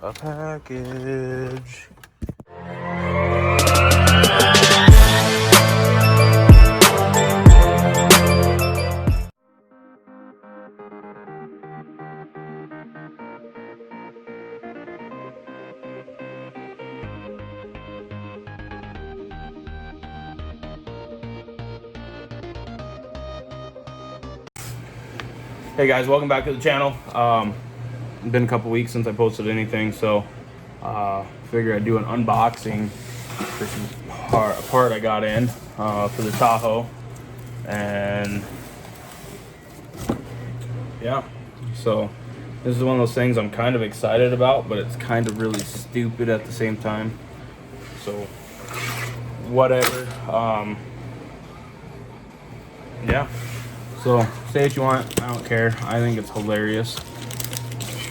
a package. Hey guys, welcome back to the channel. It's been a couple weeks since I posted anything, so figured I'd do an unboxing for some part I got in for the Tahoe, and yeah, so this is one of those things I'm kind of excited about, but it's kind of really stupid at the same time. So whatever. Yeah. So, say what you want, I don't care. I think it's hilarious.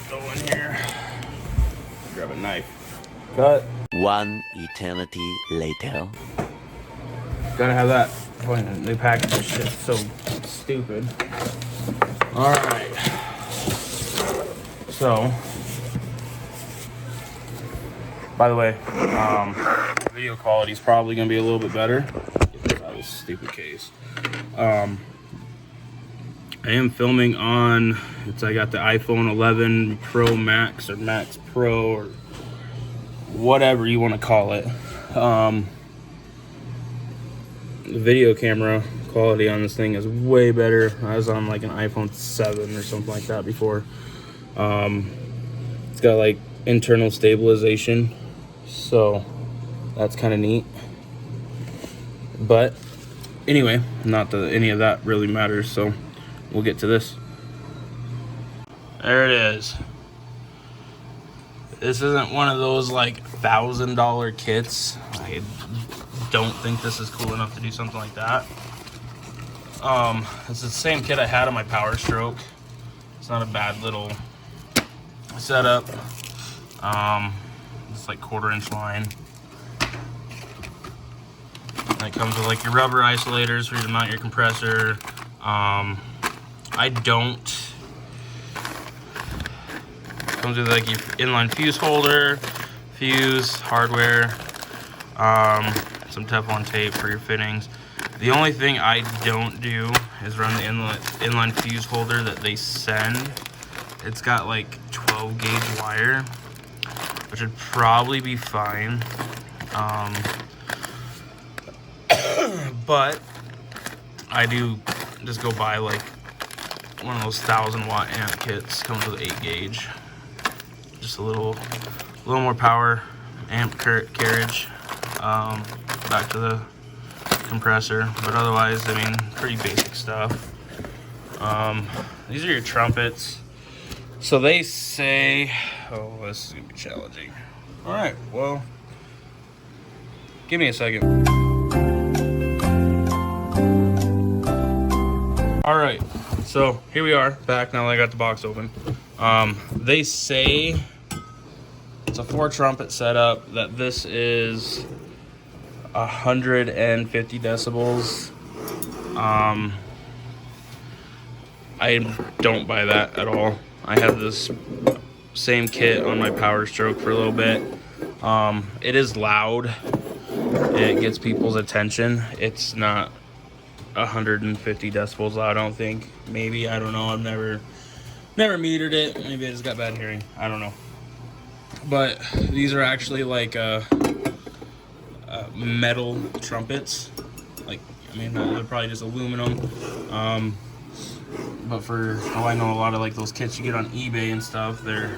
Go in here, grab a knife. Cut. One eternity later. Gotta have that. Boy, they package this shit so stupid. Alright. So, by the way, video quality is probably gonna be a little bit better. Get this out of this stupid case. I am filming on, I got the iPhone 11 Pro Max or Max Pro or whatever you want to call it. The video camera quality on this thing is way better. I was on like an iPhone 7 or something like that before. It's got like internal stabilization, so that's kind of neat. But anyway, not that any of that really matters, so we'll get to this. There it is. This isn't one of those like $1,000 kits. I don't think this is cool enough to do something like that. It's the same kit I had on my Power Stroke. It's not a bad little setup. It's like 1/4-inch line. And it comes with like your rubber isolators for you to mount your compressor. Comes with like your inline fuse holder, fuse, hardware, some Teflon tape for your fittings. The only thing I don't do is run the inline fuse holder that they send. It's got like 12 gauge wire, which would probably be fine. But I do just go buy like one of those 1,000-watt amp kits. Comes with 8 gauge. Just a little more power, amp carriage, back to the compressor. But otherwise, I mean, pretty basic stuff. These are your trumpets. So they say, oh, this is gonna be challenging. All right, well, give me a second. All right, so here we are back now that I got the box open. They say it's a 4-trumpet setup, that this is 150 decibels. I don't buy that at all. I have this same kit on my Power Stroke for a little bit. It is loud. It gets people's attention. It's not 150 decibels loud, I don't think. Maybe, I don't know. I've never metered it. Maybe I just got bad hearing. I don't know. But these are actually like metal trumpets. Like, I mean, they're probably just aluminum. But for all I know, a lot of like those kits you get on eBay and stuff, they're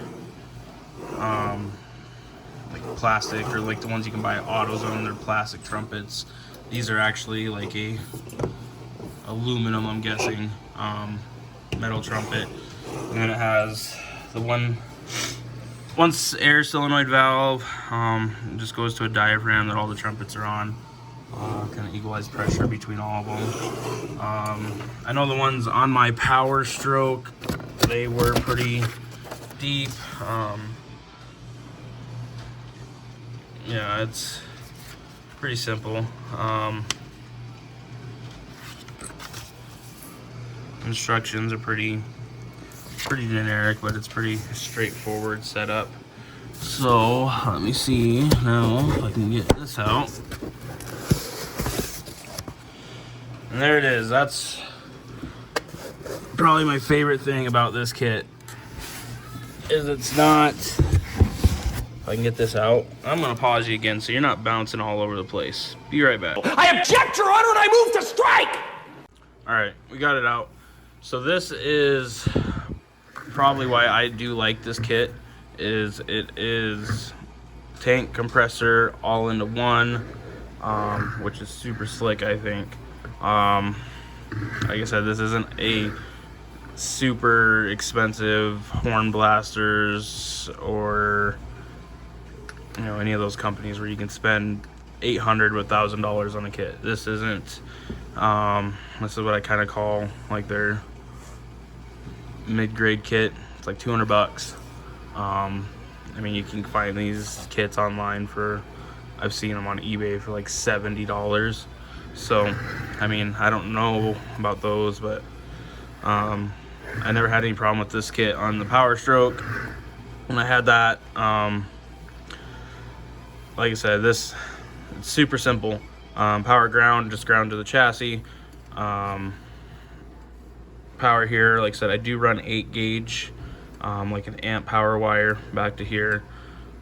like plastic, or like the ones you can buy at AutoZone, they're plastic trumpets. These are actually like a aluminum, I'm guessing, metal trumpet. And then it has the one air solenoid valve. It just goes to a diaphragm that all the trumpets are on. Kind of equalize pressure between all of them. I know the ones on my Power Stroke, they were pretty deep. Yeah, it's pretty simple. Instructions are pretty generic, but it's pretty straightforward setup. So let me see now if I can get this out. And there it is. That's probably my favorite thing about this kit, is it's not, if I can get this out, I'm gonna pause you again so you're not bouncing all over the place. Be right back. I object, Your Honor, and I move to strike! All right, we got it out. So this is probably why I do like this kit, is it is tank, compressor, all into one, which is super slick, I think. Like I said, this isn't a super expensive horn blasters or, you know, any of those companies where you can spend $800 to $1,000 on a kit. This isn't. This is what I kind of call like their mid-grade kit. It's like $200. I mean, you can find these kits online for, I've seen them on eBay for like $70. So, I mean, I don't know about those, but I never had any problem with this kit on the Power Stroke. When I had that, like I said, it's super simple. Power ground, just ground to the chassis. Power here, like I said, I do run 8 gauge, like an amp power wire back to here.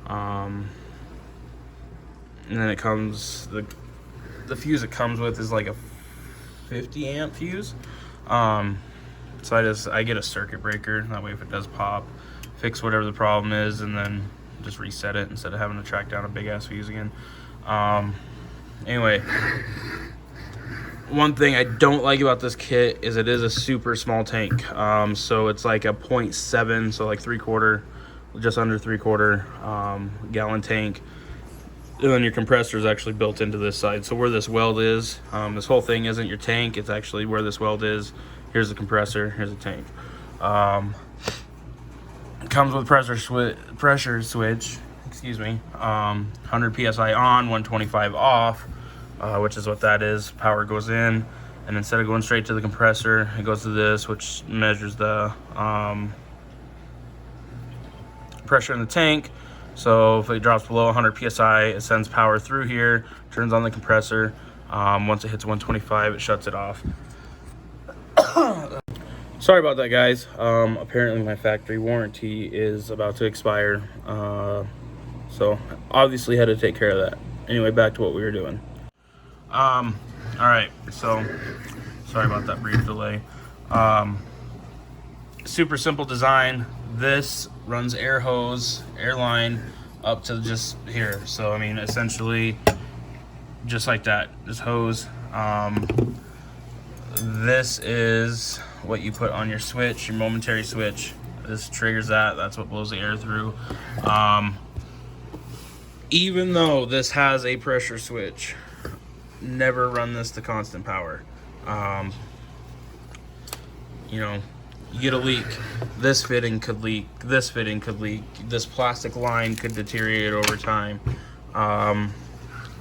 And then it comes, the fuse it comes with is like a 50 amp fuse. So I get a circuit breaker, that way if it does pop, fix whatever the problem is, and then just reset it instead of having to track down a big ass fuse again. Anyway, one thing I don't like about this kit is it is a super small tank. So it's like a 0.7, so like 3/4, just under 3/4 gallon tank. And then your compressor is actually built into this side. So where this weld is, this whole thing isn't your tank, it's actually where this weld is. Here's the compressor, here's the tank. It comes with pressure switch, excuse me, 100 PSI on, 125 off, which is what that is. Power goes in, and instead of going straight to the compressor, it goes to this, which measures the pressure in the tank. So if it drops below 100 PSI, it sends power through here, turns on the compressor. Once it hits 125, it shuts it off. Sorry about that, guys. Apparently my factory warranty is about to expire. So obviously had to take care of that. Anyway, back to what we were doing. All right, so sorry about that brief delay. Super simple design. This runs air hose, air line up to just here. So I mean, essentially just like that, this hose. This is what you put on your switch, your momentary switch. This triggers that, that's what blows the air through. Even though this has a pressure switch, never run this to constant power. You know, you get a leak, this fitting could leak, this fitting could leak, this plastic line could deteriorate over time.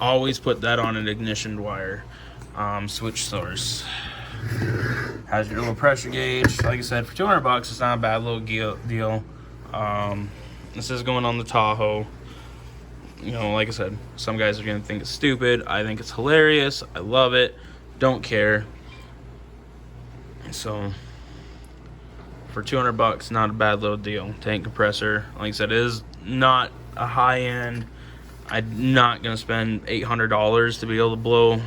Always put that on an ignition wire. Switch source has your little pressure gauge. Like I said, for $200, it's not a bad little deal. This is going on the Tahoe. You know, like I said, some guys are gonna think it's stupid. I think it's hilarious. I love it. Don't care. So for $200, not a bad little deal. Tank compressor, like I said, it is not a high end. I'm not gonna spend $800 to be able to blow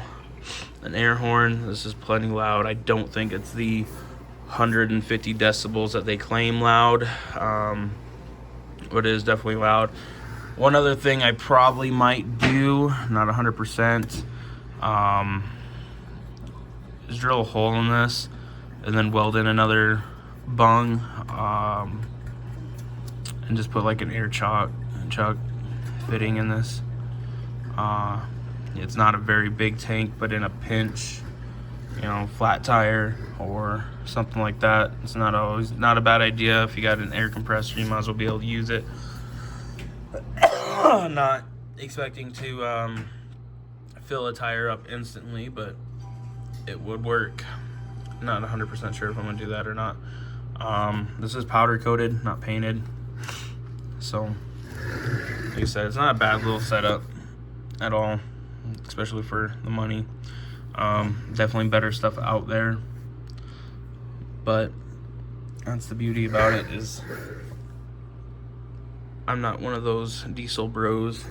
an air horn. This is plenty loud. I don't think it's the 150 decibels that they claim loud, but it is definitely loud. One other thing I probably might do, not 100%, is drill a hole in this and then weld in another bung, and just put like an air chuck fitting in this. It's not a very big tank, but in a pinch, you know, flat tire or something like that, it's not a bad idea. If you got an air compressor, you might as well be able to use it. Not expecting to fill a tire up instantly, but it would work. Not 100% sure if I'm gonna do that or not. This is powder coated, not painted, so Like I said, it's not a bad little setup at all, especially for the money. Definitely better stuff out there, but that's the beauty about it, is I'm not one of those diesel bros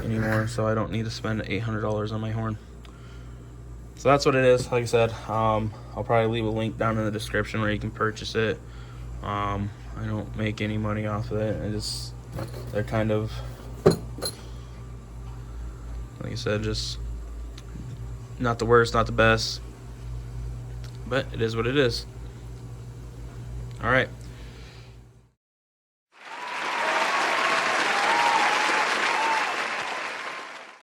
anymore, so I don't need to spend $800 on my horn. So that's what it is. Like I said, I'll probably leave a link down in the description where you can purchase it. I don't make any money off of it. They're kind of, like I said, just not the worst, not the best, but it is what it is. All right.